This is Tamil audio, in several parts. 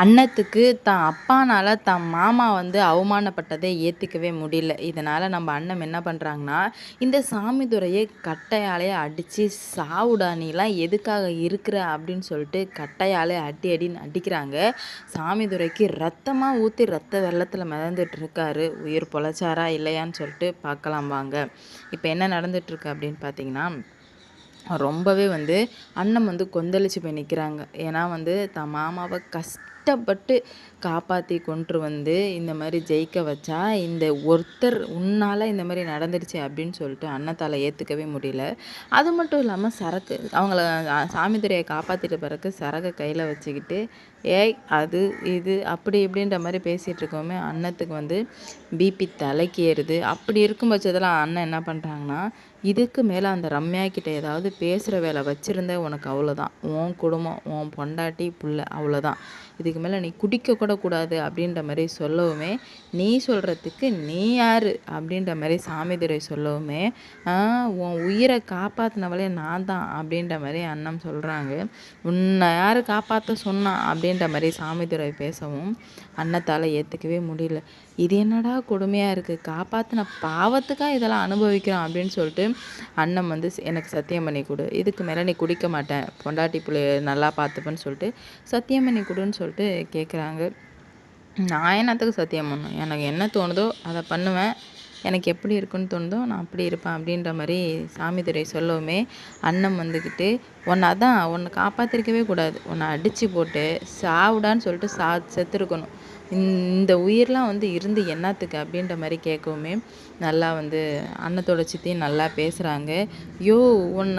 அண்ணத்துக்கு தான் அப்பானால தான் மாமா வந்து அவமானப்பட்டதை ஏற்றுக்கவே முடியல. இதனால் நம்ம அண்ணன் என்ன பண்ணுறாங்கன்னா, இந்த சாமிதுரையை கட்டையாலே அடித்து சாவுடா நீலாம் எதுக்காக இருக்கிற அப்படின்னு சொல்லிட்டு கட்டையாலே அடி அடின்னு அடிக்கிறாங்க. சாமிதுரைக்கு ரத்தமாக ஊற்றி ரத்த வெள்ளத்தில் மிதந்துட்டு இருக்காரு. உயிர் பொழைச்சாரா இல்லையான்னு சொல்லிட்டு பார்க்கலாம் வாங்க. இப்போ என்ன நடந்துட்டுருக்கு அப்படின்னு பார்த்தீங்கன்னா, ரொம்பவே வந்து அண்ணன் வந்து கொந்தளிச்சு போய் நிற்கிறாங்க. ஏன்னா வந்து தான் மாமாவை கஷ்டப்பட்டு காப்பாற்றி கொண்டு வந்து இந்த மாதிரி ஜெயிக்க வச்சா, இந்த ஒருத்தர் உன்னால் இந்த மாதிரி நடந்துடுச்சு அப்படின்னு சொல்லிட்டு அண்ணத்தால் ஏற்றுக்கவே முடியல. அது மட்டும் இல்லாமல் சரக்கு அவங்கள சாமித்துறையை காப்பாற்றிட்ட பிறகு சரகை கையில் வச்சுக்கிட்டு ஏய் அது இது அப்படி இப்படின்ற மாதிரி பேசிகிட்டு இருக்கோமே அண்ணத்துக்கு வந்து பிபி தலைக்கு ஏறுது. அப்படி இருக்கும் பட்சத்தில் அண்ணன் என்ன பண்ணுறாங்கன்னா, இதுக்கு மேலே அந்த ரம்யா கிட்ட ஏதாவது பேசுகிற வேலை வச்சுருந்த உனக்கு அவ்வளோதான், உன் குடும்பம் உன் பொண்டாட்டி புள்ள அவ்வளோதான், இதுக்கு மேலே நீ குடிக்க கூட கூடாது அப்படின்ற மாதிரி சொல்லவுமே, நீ சொல்கிறதுக்கு நீ யார் அப்படின்ற மாதிரி சாமிதுரை சொல்லவுமே, உன் உயிரை காப்பாற்றினவளே நான் தான் அப்படின்ற மாதிரி அண்ணன் சொல்கிறாங்க. உன்னை யார் காப்பாற்ற சொன்னா அப்படின்ற மாதிரி சாமிதுரை பேசவும் அண்ணத்தால் ஏற்றுக்கவே முடியல. இது என்னடா கொடுமையாக இருக்குது, காப்பாற்றின பாவத்துக்காக இதெல்லாம் அனுபவிக்கிறோம் அப்படின்னு சொல்லிட்டு அண்ணன் வந்து எனக்கு சத்தியம் பண்ணி கொடு, இதுக்கு மேலே நீ குடிக்க மாட்டேன், பொண்டாட்டி பிள்ளைய நல்லா பார்த்துப்பேன்னு சொல்லிட்டு சத்தியம் பண்ணி கொடுன்னு சொல்லிட்டு கேட்குறாங்க. நான் என்னத்துக்கு சத்தியம் பண்ணணும், எனக்கு என்ன தோணுதோ அதை பண்ணுவேன், எனக்கு எப்படி இருக்குன்னு தோணுதோ நான் அப்படி இருப்பேன் அப்படின்ற மாதிரி சாமிதுரை சொல்லவுமே அண்ணன் வந்துக்கிட்டு உன்னை காப்பாற்றிருக்கவே கூடாது, உன்னை அடித்து போட்டு சாவுடான்னு சொல்லிட்டு செத்துருக்கணும், இந்த உயிரெலாம் வந்து இருந்து என்னத்துக்கு அப்படின்ற மாதிரி கேட்கவுமே நல்லா வந்து அன்னத்தோட சித்தியும் நல்லா பேசுகிறாங்க. யோ உன்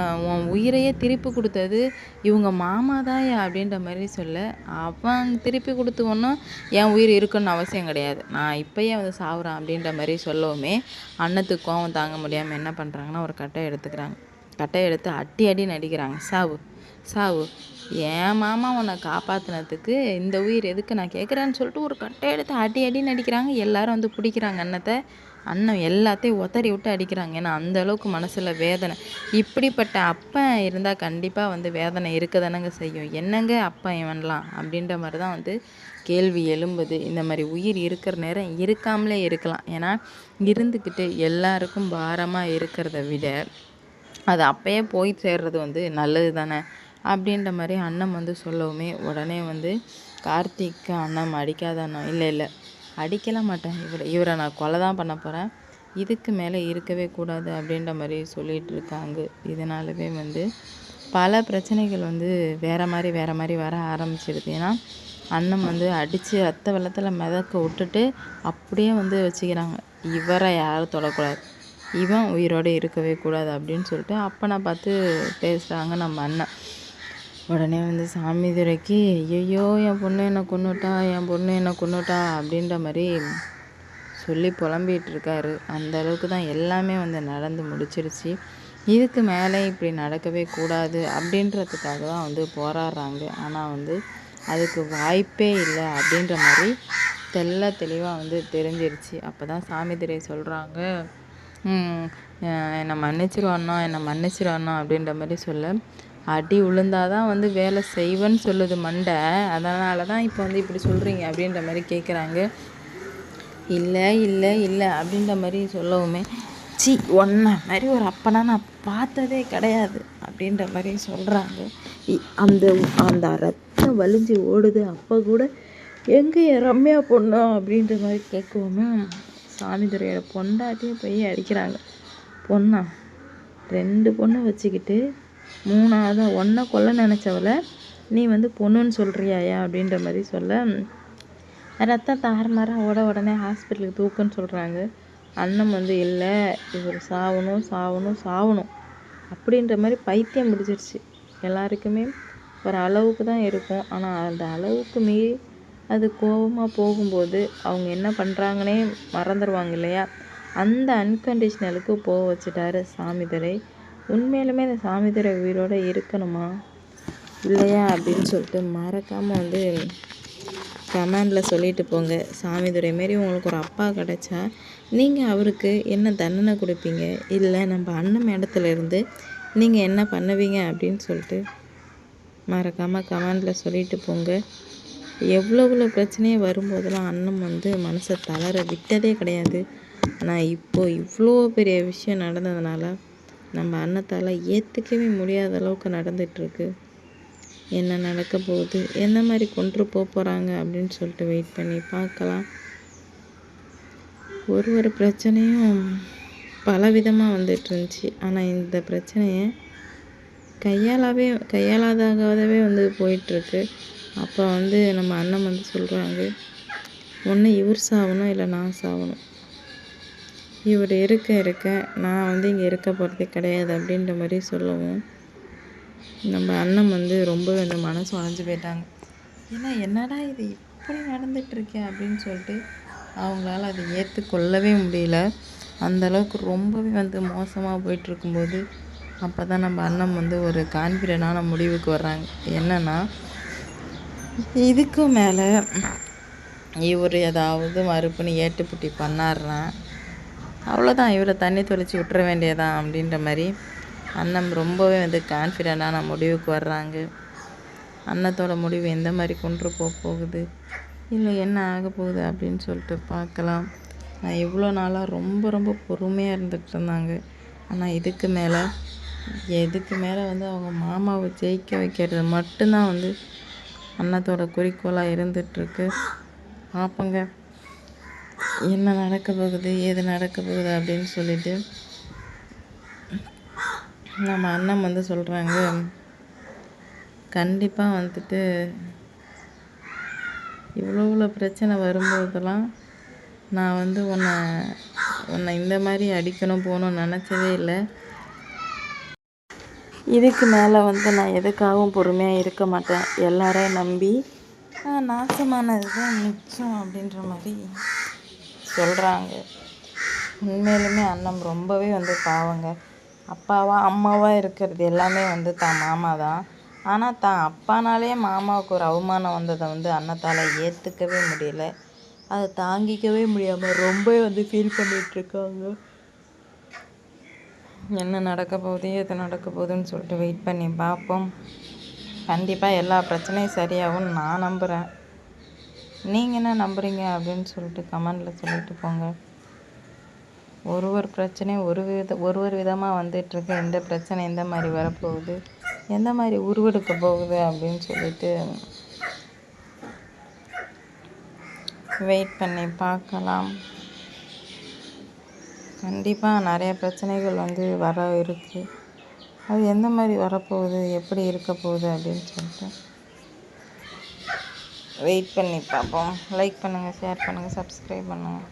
உயிரையே திருப்பி கொடுத்தது இவங்க மாமா தாயா அப்படின்ற மாதிரி சொல்ல, அவன் திருப்பி கொடுத்து ஒன்றும் என் உயிர் இருக்குன்னு அவசியம் கிடையாது, நான் இப்போயே வந்து சாவுறான் அப்படின்ற மாதிரி சொல்லவுமே அன்னத்துக்கு கோவம் தாங்க முடியாமல் என்ன பண்ணுறாங்கன்னா ஒரு கட்டையை எடுத்துக்கிறாங்க. கட்டையை எடுத்து அடி அடின்னு அடிக்கிறாங்க. சாவு சாவு, என் மாமா உன்னை காப்பாற்றினதுக்கு இந்த உயிர் எதுக்கு நான் கேட்குறேன்னு சொல்லிட்டு ஒரு கட்டை எடுத்து அடி அடின்னு அடிக்கிறாங்க. எல்லாரும் வந்து பிடிக்கிறாங்க அண்ணத்தை. அண்ணன் எல்லாத்தையும் உதறி விட்டு அடிக்கிறாங்க. ஏன்னா அந்தளவுக்கு மனசில் வேதனை. இப்படிப்பட்ட அப்பன் இருந்தால் கண்டிப்பாக வந்து வேதனை இருக்க தானங்க செய்யும். என்னங்க அப்பன் இவன்லாம் அப்படின்ற மாதிரி தான் வந்து கேள்வி எழும்புது. இந்த மாதிரி உயிர் இருக்கிற நேரம் இருக்காமலே இருக்கலாம். ஏன்னா இருந்துக்கிட்டு எல்லாருக்கும் பாரமாக இருக்கிறத விட அது அப்பயே போய் சேர்றது வந்து நல்லது தானே அப்படின்ற மாதிரி அண்ணன் வந்து சொல்லவுமே உடனே வந்து கார்த்திக்கு அண்ணன் அடிக்காத அண்ணன் இல்லை அடிக்கலாம் மாட்டேன், இவரை நான் கொலை தான் பண்ண போகிறேன், இதுக்கு மேலே இருக்கவே கூடாது அப்படின்ற மாதிரி சொல்லிகிட்டு இருக்காங்க. இதனாலவே வந்து பல பிரச்சனைகள் வந்து வேறு மாதிரி வர ஆரம்பிச்சிடுது. ஏன்னா அண்ணன் வந்து அடித்து ரத்த வெள்ளத்தில் மிதக்க விட்டுட்டு அப்படியே வந்து வச்சுக்கிறாங்க, இவரை யாரும் தொடக்கூடாது, இவன் உயிரோடு இருக்கவே கூடாது அப்படின்னு சொல்லிட்டு அப்பனை பார்த்து பேசுகிறாங்க நம்ம அண்ணன். உடனே வந்து சாமிதுரைக்கு ஐயோ என் பொண்ணு என்னை கொன்னுட்டா, என் பொண்ணு என்னை கொன்னுட்டா அப்படின்ற மாதிரி சொல்லி புலம்பிகிட்டு இருக்காரு. அந்த அளவுக்கு தான் எல்லாமே வந்து நடந்து முடிச்சிருச்சு. இதுக்கு மேலே இப்படி நடக்கவே கூடாது அப்படின்றதுக்காக தான் வந்து போராடுறாங்க. ஆனால் வந்து அதுக்கு வாய்ப்பே இல்லை அப்படின்ற மாதிரி தெளிவாக வந்து தெரிஞ்சிருச்சு. அப்போ தான் சாமிதுரை சொல்கிறாங்க, என்னை மன்னிச்சிருவாண்ணா அப்படின்ற மாதிரி சொல்ல, அடி விழுந்தாதான் வந்து வேலை செய்வேன்னு சொல்லுது மண்டை, அதனால தான் இப்போ வந்து இப்படி சொல்கிறீங்க அப்படின்ற மாதிரி கேட்குறாங்க. இல்லை அப்படின்ற மாதிரி சொல்லவுமே, ஒன்றை மாதிரி ஒரு அப்பனா நான் பார்த்ததே கிடையாது அப்படின்ற மாதிரி சொல்கிறாங்க. அந்த அந்த ரத்தம் வலிஞ்சு ஓடுது, அப்போ கூட எங்கே ரம்யா பொண்ணு அப்படின்ற மாதிரி கேட்கவுமே சாமிதுரையோட பொண்டாட்டியே போய் அடிக்கிறாங்க. பொண்ணா 2 பொண்ணை வச்சுக்கிட்டு 3ஆவது ஒன்றை கொல்ல நினச்சவளை நீ வந்து பொண்ணுன்னு சொல்கிறியாயா அப்படின்ற மாதிரி சொல்ல, ரத்தம் தாறுமாறாக உடனே ஹாஸ்பிட்டலுக்கு தூக்குன்னு சொல்கிறாங்க. அண்ணன் வந்து இல்லை இவர் சாவணும் அப்படின்ற மாதிரி பைத்தியம் பிடிச்சிருச்சு. எல்லாருக்குமே ஒரு அளவுக்கு தான் இருக்கும். ஆனால் அந்த அளவுக்கு மீறி அது கோபமாக போகும்போது அவங்க என்ன பண்ணுறாங்கன்னே மறந்துடுவாங்க இல்லையா? அந்த அன்கண்டிஷ்னலுக்கு போக வச்சுட்டாரு சாமிதுரை. உண்மையிலுமே இந்த சாமிதுரை உயிரோடு இருக்கணுமா இல்லையா அப்படின்னு சொல்லிட்டு மறக்காமல் வந்து கமெண்டில் சொல்லிட்டு போங்க. சாமிதுரை மாரி உங்களுக்கு ஒரு அப்பா கிடச்சா நீங்கள் அவருக்கு என்ன தண்டனை கொடுப்பீங்க, இல்லை நம்ம அண்ணன் இடத்துல இருந்து நீங்கள் என்ன பண்ணுவீங்க அப்படின்னு சொல்லிட்டு மறக்காமல் கமெண்டில் சொல்லிட்டு போங்க. எவ்வளோ பிரச்சனையே வரும்போதெல்லாம் அண்ணன் வந்து மனசை தளர விட்டதே கிடையாது. ஆனால் இப்போது இவ்வளோ பெரிய விஷயம் நடந்ததுனால நம்ம அண்ணத்தால் ஏற்றுக்கவே முடியாத அளவுக்கு நடந்துகிட்ருக்கு. என்ன நடக்க போகுது, எந்த மாதிரி கொண்டு போகிறாங்க அப்படின்னு சொல்லிட்டு வெயிட் பண்ணி பார்க்கலாம். ஒரு பிரச்சனையும் பலவிதமாக வந்துட்டுருந்துச்சு. ஆனால் இந்த பிரச்சனையை கையாளாதாகவே வந்து போயிட்டுருக்கு. அப்போ வந்து நம்ம அண்ணன் வந்து சொல்கிறாங்க, ஒன்று இவர் சாகணும் இல்லை நான் சாகணும். இவர் இருக்க நான் வந்து இங்கே இருக்க போகிறதே கிடையாது அப்படின்ற மாதிரி சொல்லவும் நம்ம அண்ணன் வந்து ரொம்ப வந்து மனசு உடைஞ்சு போயிட்டாங்க. ஏன்னா என்னடா இது இப்படி நடந்துகிட்ருக்கே அப்படின்னு சொல்லிட்டு அவங்களால அதை ஏற்றுக்கொள்ளவே முடியல. அந்தளவுக்கு ரொம்பவே வந்து மோசமாக போயிட்டுருக்கும்போது அப்போ தான் நம்ம அண்ணன் வந்து ஒரு கான்ஃபிடென்ட்டான முடிவுக்கு வர்றாங்க. என்னென்னா, இதுக்கும் மேலே இவர் ஏதாவது மறுப்புன்னு ஏட்டுப்புட்டி பண்ணார்னா அவ்வளோதான், இவரை தண்ணி தொளிச்சு விட்டுற வேண்டியதான் அப்படின்ற மாதிரி அண்ணன் ரொம்பவே வந்து கான்ஃபிடென்ட்டான முடிவுக்கு வர்றாங்க. அண்ணத்தோட முடிவு எந்த மாதிரி கொண்டு போகுது, இல்லை என்ன ஆக போகுது அப்படின்னு சொல்லிட்டு பார்க்கலாம். நான் இவ்வளோ நாளாக ரொம்ப பொறுமையாக இருந்துகிட்டு இருந்தாங்க. ஆனால் இதுக்கு மேலே வந்து அவங்க மாமாவை ஜெயிக்க வைக்கிறது மட்டும்தான் வந்து அண்ணத்தோட குறிக்கோளாக இருந்துகிட்ருக்கு. பார்ப்போங்க என்ன நடக்க போகுது, ஏது நடக்க போகுது அப்படின்னு சொல்லிட்டு நம்ம அண்ணன் வந்து சொல்கிறாங்க, கண்டிப்பாக வந்துட்டு இவ்வளோ பிரச்சனை வரும்போதெல்லாம் நான் வந்து உன்னை இந்த மாதிரி அடிக்கணும் போகணும்னு நினச்சதே இல்லை. இதுக்கு மேலே வந்து நான் எதுக்காகவும் பொறுமையாக இருக்க மாட்டேன். எல்லாரையும் நம்பி நாசமானது தான் மிச்சம் அப்படின்ற மாதிரி சொல்கிறாங்க. உண்மையிலுமே அண்ணன் ரொம்பவே வந்து பாவங்க. அம்மாவாக இருக்கிறது எல்லாமே வந்து தான் மாமா தான். ஆனால் தான் அப்பானாலே மாமாவுக்கு ஒரு அவமானம் வந்ததை வந்து அண்ணத்தால் ஏற்றுக்கவே முடியல. அதை தாங்கிக்கவே முடியாமல் ரொம்ப வந்து ஃபீல் பண்ணிகிட்ருக்காங்க. என்ன நடக்க போகுது, எது நடக்க போகுதுன்னு சொல்லிட்டு வெயிட் பண்ணி பார்ப்போம். கண்டிப்பாக எல்லா பிரச்சனையும் சரியாகும்னு நான் நம்புகிறேன். நீங்கள் என்ன நம்புகிறீங்க அப்படின்னு சொல்லிட்டு கமெண்டில் சொல்லிட்டு போங்க. ஒரு பிரச்சனையும் ஒரு விதமாக வந்துட்டுருக்கு. எந்த பிரச்சனை எந்த மாதிரி வரப்போகுது, எந்த மாதிரி உருவெடுக்க போகுது அப்படின்னு சொல்லிட்டு வெயிட் பண்ணி பார்க்கலாம். கண்டிப்பாக நிறைய பிரச்சனைகள் வந்து வர இருக்குது. அது எந்த மாதிரி வரப்போகுது, எப்படி இருக்க போகுது அப்படின்னு சொல்லிட்டு வெயிட் பண்ணி பார்ப்போம். லைக் பண்ணுங்கள், ஷேர் பண்ணுங்கள், சப்ஸ்கிரைப் பண்ணுங்கள்.